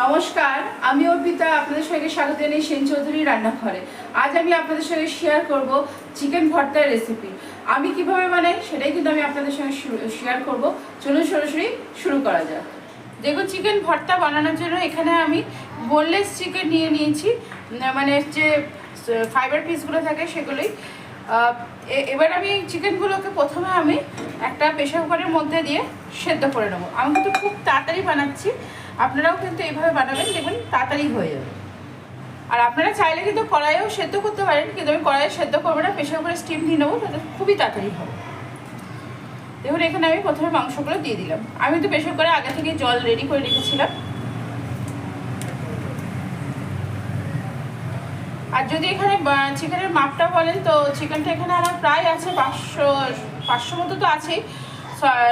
নমস্কার, আমি অর্পিতা আপনাদের সঙ্গে স্বাগত জানাই সেন চৌধুরী রান্নাঘরে। আজ আমি আপনাদের সঙ্গে শেয়ার করব চিকেন ভর্তার রেসিপি। আমি কিভাবে বানাই সেটাই কিন্তু আমি আপনাদের সঙ্গে শেয়ার করব। চলুন সরাসরি শুরু করা যাক। দেখুন, চিকেন ভর্তা বানানোর জন্য এখানে আমি বোনলেস চিকেন নিয়ে নিয়েছি, মানে যে ফাইবার পিসগুলো থাকে সেগুলোই। এবার আমি চিকেনগুলোকে প্রথমে আমি একটা প্রেসার কুকারের মধ্যে দিয়ে সেদ্ধ করে নেবো। আমি কিন্তু খুব তাড়াতাড়ি বানাচ্ছি, আপনারাও কিন্তু এইভাবে বানাবেন, দেখবেন তাড়াতাড়ি হয়ে যাবে। আর আপনারা চাইলে কিন্তু কড়াইয়েও সেদ্ধ করতে পারেন, কিন্তু আমি কড়াইয়ে সেদ্ধ করবো না, প্রেসার কুকারে স্টিম দিয়ে নেবো, তাতে খুবই তাড়াতাড়ি হবে। দেখুন, এখানে আমি প্রথমে মাংসগুলো দিয়ে দিলাম। আমি তো প্রেসার কুকারে আগে থেকে জল রেডি করে রেখেছিলাম। আর যদি এখানে চিকেনের মাপটা বলেন, তো চিকেনটা এখানে আমার প্রায় আছে 500 মতো তো আছেই,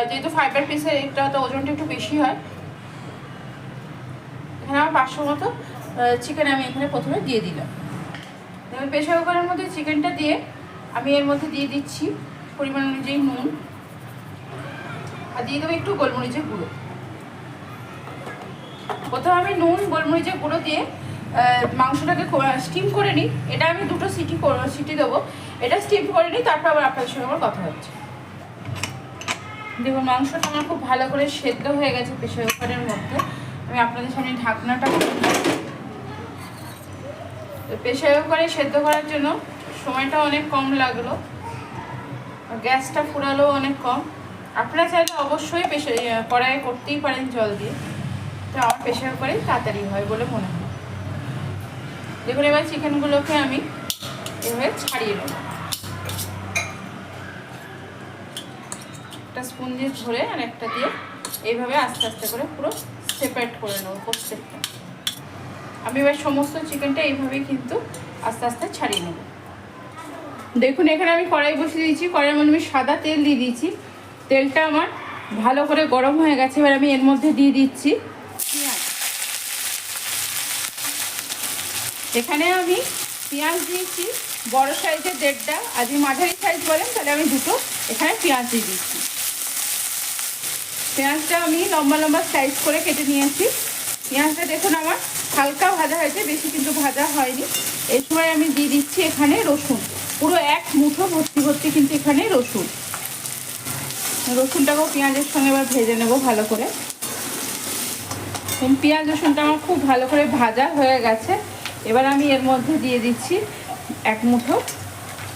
যেহেতু ফাইবার পিসের এটা তো ওজনটা একটু বেশি হয়। এখানে আমার 500 মতো চিকেন আমি এখানে প্রথমে দিয়ে দিলাম। এবার প্রেসার কুকারের মধ্যে চিকেনটা দিয়ে আমি এর মধ্যে দিয়ে দিচ্ছি পরিমাণ অনুযায়ী নুন, আর দিয়ে দেবো একটু গোলমরিচের গুঁড়ো। প্রথমে আমি নুন গোলমরিচের গুঁড়ো দিয়ে মাংসটাকে স্টিম করে নিই। এটা আমি 2টো সিটি দেবো। এটা স্টিম করে নিই, তারপর আবার আপনাদের সঙ্গে আমার কথা হচ্ছে। দেখুন, মাংসটা আমার খুব ভালো করে সেদ্ধ হয়ে গেছে প্রেসার কুকারের মধ্যে। আমি আপনাদের সামনে ঢাকনাটা প্রেসার কুকারে সেদ্ধ করার জন্য সময়টা অনেক কম লাগলো, গ্যাসটা ফুরালো অনেক কম। আপনারা চাইলে অবশ্যই কড়াইয়ে করতেই পারেন জল দিয়ে, তো আমার প্রেসার কুকারেই তাড়াতাড়ি হয় বলে মনে হয়। দেখুন, এবার চিকেনগুলোকে আমি এভাবে ছাড়িয়ে নেব, একটা স্পুন দিয়ে ধরে আর একটা দিয়ে এইভাবে আস্তে আস্তে করে পুরো সেপারেট করে নেব প্রত্যেকটা। আমি এবার সমস্ত চিকেনটা এইভাবেই কিন্তু আস্তে আস্তে ছাড়িয়ে নেব। দেখুন, এখানে আমি কড়াই বসিয়ে দিয়েছি, কড়াইয়ের মধ্যে আমি সাদা তেল দিয়ে দিয়েছি। তেলটা আমার ভালো করে গরম হয়ে গেছে। এবার আমি এর মধ্যে দিয়ে দিচ্ছি পেঁয়াজ। এখানে আমি পেঁয়াজ দিয়েছি বড় সাইজের 1.5টা, আর যদি মাঝারি সাইজ বলেন তাহলে আমি 2টো এখানে পেঁয়াজ দিয়ে দিচ্ছি। পেঁয়াজটা আমি লম্বা লম্বা সাইজ করে কেটে নিয়েছি। পেঁয়াজটা দেখুন আমার হালকা ভাজা হয়েছে, বেশি কিন্তু ভাজা হয়নি। এই সময় আমি দিয়ে দিচ্ছি এখানে রসুন, পুরো 1 মুঠো ভর্তি ভর্তি কিন্তু এখানে রসুনটাকেও পেঁয়াজের সঙ্গে এবার ভেজে নেব ভালো করে। পেঁয়াজ রসুনটা আমার খুব ভালো করে ভাজা হয়ে গেছে। এবার আমি এর মধ্যে দিয়ে দিচ্ছি 1 মুঠো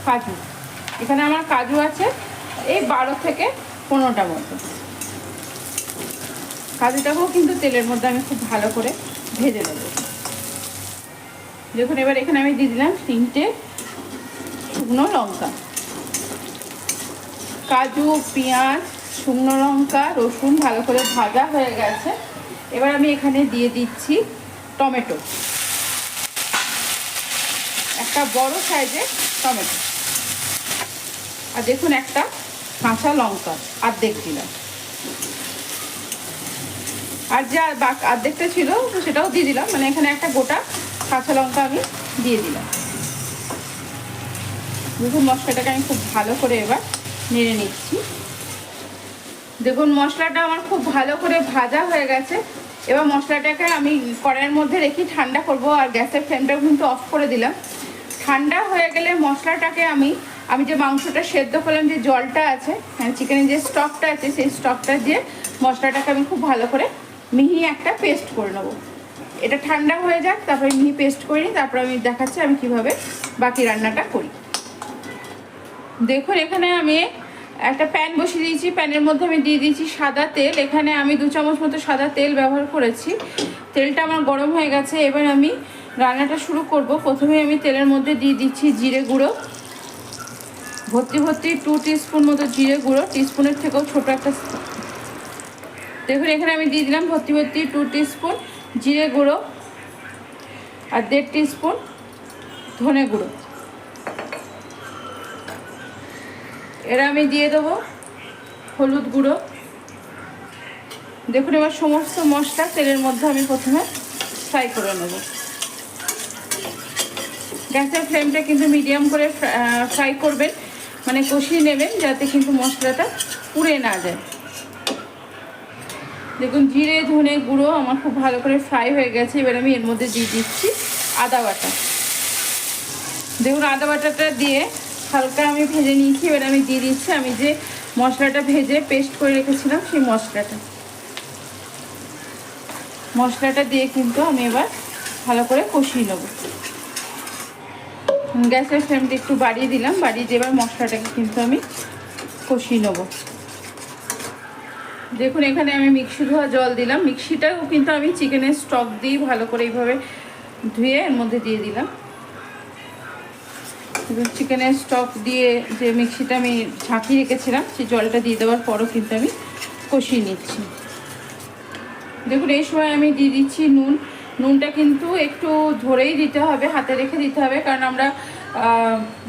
কাজু। এখানে আমার কাজু আছে এই 12 থেকে 15টা মতো। কাজুটাকেও কিন্তু তেলের মধ্যে আমি খুব ভালো করে ভেজে নেব। দেখুন, এবার এখানে আমি দিয়ে দিলাম 3টে শুকনো লঙ্কা। কাজু, পেঁয়াজ, শুকনো লঙ্কা, রসুন ভালো করে ভাজা হয়ে গেছে। এবার আমি এখানে দিয়ে দিচ্ছি টমেটো, একটা বড় সাইজের টমেটো। আর দেখুন, একটা কাঁচা লঙ্কা অর্ধেক দিলাম, আর যা অর্ধেকটা ছিল সেটাও দিয়ে দিলাম, মানে এখানে একটা গোটা কাঁচা লঙ্কা আমি দিয়ে দিলাম। দেখুন, মশলাটাকে আমি খুব ভালো করে এবার নেড়ে নিচ্ছি। দেখুন, মশলাটা আমার খুব ভালো করে ভাজা হয়ে গেছে। এবার মশলাটাকে আমি কড়াইয়ের মধ্যে রেখে ঠান্ডা করব, আর গ্যাসের ফ্লেমটা কিন্তু অফ করে দিলাম। ঠান্ডা হয়ে গেলে মশলাটাকে আমি যে মাংসটা সেদ্ধ করলাম, যে জলটা আছে, চিকেনের যে স্টকটা আছে, সেই স্টকটা দিয়ে মশলাটাকে আমি খুব ভালো করে মিহি একটা পেস্ট করে নেবো। এটা ঠান্ডা হয়ে যাক, তারপরে মিহি পেস্ট করে নিই, তারপরে আমি দেখাচ্ছি আমি কিভাবে বাকি রান্নাটা করি। দেখুন, এখানে আমি একটা প্যান বসিয়ে দিয়েছি। প্যানের মধ্যে আমি দিয়ে দিয়েছি সাদা তেল। এখানে আমি 2 চামচ মতো সাদা তেল ব্যবহার করেছি। তেলটা আমার গরম হয়ে গেছে। এবার আমি রান্নাটা শুরু করব। প্রথমে আমি তেলের মধ্যে দিয়ে দিচ্ছি জিরে গুঁড়ো, ভর্তি 2 টিস্পুন মতো জিরে গুঁড়ো, টিস্পুনের থেকেও ছোটো একটা। দেখুন, এখানে আমি দিয়ে দিলাম ভর্তি 2 টিস্পুন জিরে গুঁড়ো, আর 1.5 টিস্পুন ধনে গুঁড়ো। এর আমি দিয়ে দেবো হলুদ গুঁড়ো। দেখুন, এবার সমস্ত মশলা তেলের মধ্যে আমি প্রথমে ফ্রাই করে নেব। গ্যাসের ফ্লেমটা কিন্তু মিডিয়াম করে ফ্রাই করবেন, মানে কষিয়ে নেবেন, যাতে কিন্তু মশলাটা পুড়ে না যায়। দেখুন জিরে ধনে গুঁড়ো আমার খুব ভালো করে ফ্রাই হয়ে গেছে। এবার আমি এর মধ্যে দিয়ে দিচ্ছি আদা বাটা। দেখুন আদা বাটাটা দিয়ে হালকা আমি ভেজে নিয়েছি। এবার আমি দিয়ে দিচ্ছি আমি যে মশলাটা ভেজে পেস্ট করে রেখেছিলাম সেই মশলাটা দিয়ে কিন্তু আমি এবার ভালো করে কষিয়ে নেব। গ্যাসের ফ্লেমটা একটু বাড়িয়ে দিলাম, বাড়িয়ে দিয়ে এবার মশলাটাকে কিন্তু আমি কষিয়ে নেব। দেখুন এখানে আমি মিক্সি ধোয়া জল দিলাম। মিক্সিটাও কিন্তু আমি চিকেনের স্টক দিয়ে ভালো করে এইভাবে ধুয়ে এর মধ্যে দিয়ে দিলাম। চিকেনের স্টক দিয়ে যে মিক্সিটা আমি ঝাঁকিয়ে রেখেছিলাম সেই জলটা দিয়ে দেওয়ার পরও কিন্তু আমি কষিয়ে নিচ্ছি। দেখুন এই সময় আমি দিয়ে দিচ্ছি নুনটা কিন্তু একটু ধরেই দিতে হবে, হাতে রেখে দিতে হবে, কারণ আমরা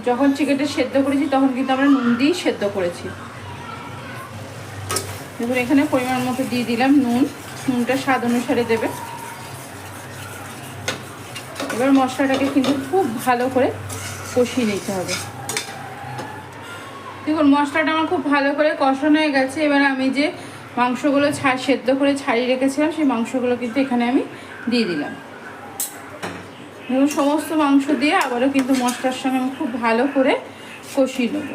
যখন চিকেনটা সেদ্ধ করেছি তখন কিন্তু আমরা নুন দিয়েই সেদ্ধ করেছি। দেখুন এখানে পরিমাণ মতো দিয়ে দিলাম নুনটা স্বাদ অনুসারে দেবে। এবার মশলাটাকে কিন্তু খুব ভালো করে কষিয়ে নিতে হবে। দেখুন মশলাটা আমার খুব ভালো করে কষানো হয়ে গেছে। এবার আমি যে মাংসগুলো সেদ্ধ করে ছাড়িয়ে রেখেছিলাম সেই মাংসগুলো কিন্তু এখানে আমি দিয়ে দিলাম। দেখুন সমস্ত মাংস দিয়ে আবারও কিন্তু মশলার সঙ্গে আমি খুব ভালো করে কষিয়ে নেব।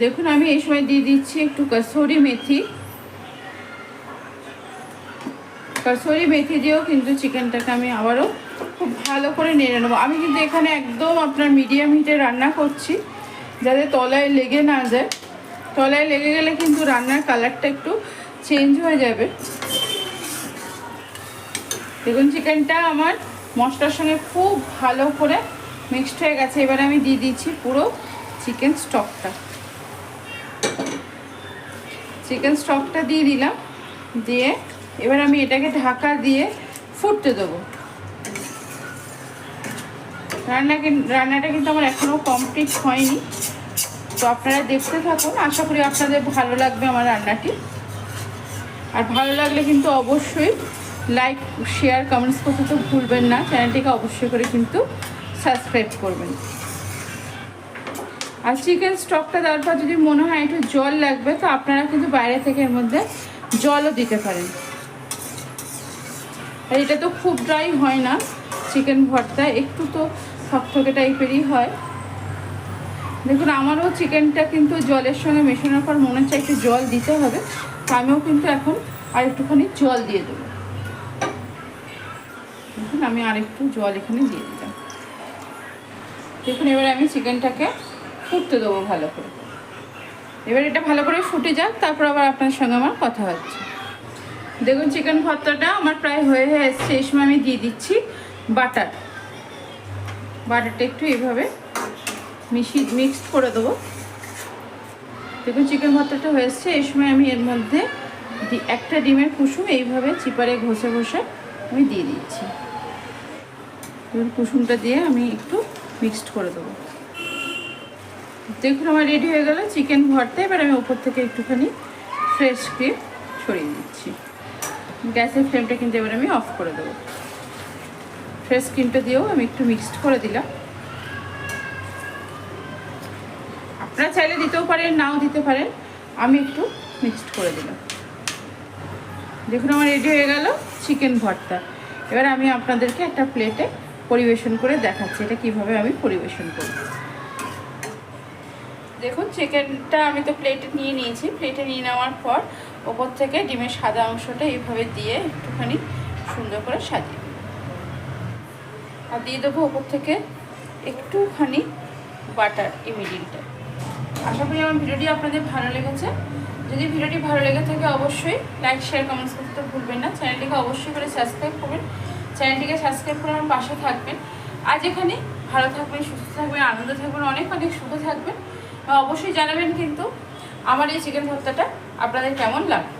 দেখুন আমি এই সময় দিয়ে দিচ্ছি একটু কসুরি মেথি দিয়েও কিন্তু চিকেনটাকে আমি আবারও খুব ভালো করে নেড়ে নেবো। আমি কিন্তু এখানে একদম আপনার মিডিয়াম হিটে রান্না করছি, যাতে তলায় লেগে না যায়। তলায় লেগে গেলে কিন্তু রান্নার কালারটা একটু চেঞ্জ হয়ে যাবে। দেখুন চিকেনটা আমার মশলার সঙ্গে খুব ভালো করে মিক্সড হয়ে গেছে। এবার আমি দিয়ে দিচ্ছি পুরো চিকেন স্টকটা দিয়ে দিলাম। দিয়ে এবার আমি এটাকে ঢাকা দিয়ে ফুটতে দেবো। রান্নাটা কিন্তু আমার এখনও কমপ্লিট হয়নি, তো আপনারা দেখতে থাকুন। আশা করি আপনাদের ভালো লাগবে আমার রান্নাটি। আর ভালো লাগলে কিন্তু অবশ্যই লাইক শেয়ার কমেন্টস করতে তো ভুলবেন না। চ্যানেলটিকে অবশ্যই করে কিন্তু সাবস্ক্রাইব করবেন। আর চিকেন স্টকটা দেওয়ার পর যদি মনে হয় একটু জল লাগবে, তো আপনারা কিন্তু বাইরে থেকে এর মধ্যে জলও দিতে পারেন। আর এটা তো খুব ড্রাই হয় না, চিকেন ভর্তা একটু তো থকথকে টাইপেরই হয়। দেখুন আমারও চিকেনটা কিন্তু জলের সঙ্গে মেশানোর পর মনে হচ্ছে একটু জল দিতে হবে, তো আমিও কিন্তু এখন আর একটুখানি জল দিয়ে দেবো। দেখুন আমি আরেকটু জল এখানে দিয়ে দিলাম। দেখুন এবার আমি চিকেনটাকে ফুটতে দেবো ভালো করে। এবার এটা ভালো করে ফুটে যাক, তারপর আবার আপনার সঙ্গে আমার কথা হচ্ছে। দেখুন চিকেন ভর্তাটা আমার প্রায় হয়ে এসছে। এই সময় আমি দিয়ে দিচ্ছি বাটারটা একটু এইভাবে মিক্সড করে দেবো। দেখুন চিকেন ভর্তাটা হয়ে এসছে। এই সময় আমি এর মধ্যে একটা ডিমের কুসুম এইভাবে চিপারে ঘষে আমি দিয়ে দিচ্ছি। দেখুন কুসুমটা দিয়ে আমি একটু মিক্সড করে দেবো। দেখুন আমার রেডি হয়ে গেল চিকেন ভর্তা। এবার আমি উপর থেকে একটুখানি ফ্রেশ ক্রিম ছড়িয়ে দিচ্ছি। গ্যাসের ফ্লেমটা কিন্তু এবার আমি অফ করে দেবো। ফ্রেশ ক্রিমটা দিয়েও আমি একটু মিক্সড করে দিলাম। আপনারা চাইলে দিতেও পারেন, নাও দিতে পারেন, আমি একটু মিক্সড করে দিলাম। দেখুন আমার রেডি হয়ে গেল চিকেন ভর্তা। এবার আমি আপনাদেরকে একটা প্লেটে পরিবেশন করে দেখাচ্ছি এটা কিভাবে আমি পরিবেশন করব। দেখুন চিকেনটা আমি তো প্লেটে নিয়ে নিয়েছি। প্লেটে নিয়ে নেওয়ার পর ওপর থেকে ডিমের সাদা অংশটা এইভাবে দিয়ে একটুখানি সুন্দর করে সাজিয়ে আর দিয়ে দেবো ওপর থেকে একটুখানি বাটার এই মিডিলটা। আশা করি আমার ভিডিওটি আপনাদের ভালো লেগেছে। যদি ভিডিওটি ভালো লেগে থাকে অবশ্যই লাইক শেয়ার কমেন্টস করতে তো ভুলবেন না। চ্যানেলটিকে অবশ্যই করে সাবস্ক্রাইব করবেন। চ্যানেলটিকে সাবস্ক্রাইব করে আমার পাশে থাকবেন। আজ এখানে ভালো থাকবেন, সুস্থ থাকবেন, আনন্দ থাকবেন, অনেক অনেক সুখে থাকবেন। অবশ্যই জানাবেন কিন্তু আমার এই চিকেন ভর্তাটা আপনাদের কেমন লাগবে।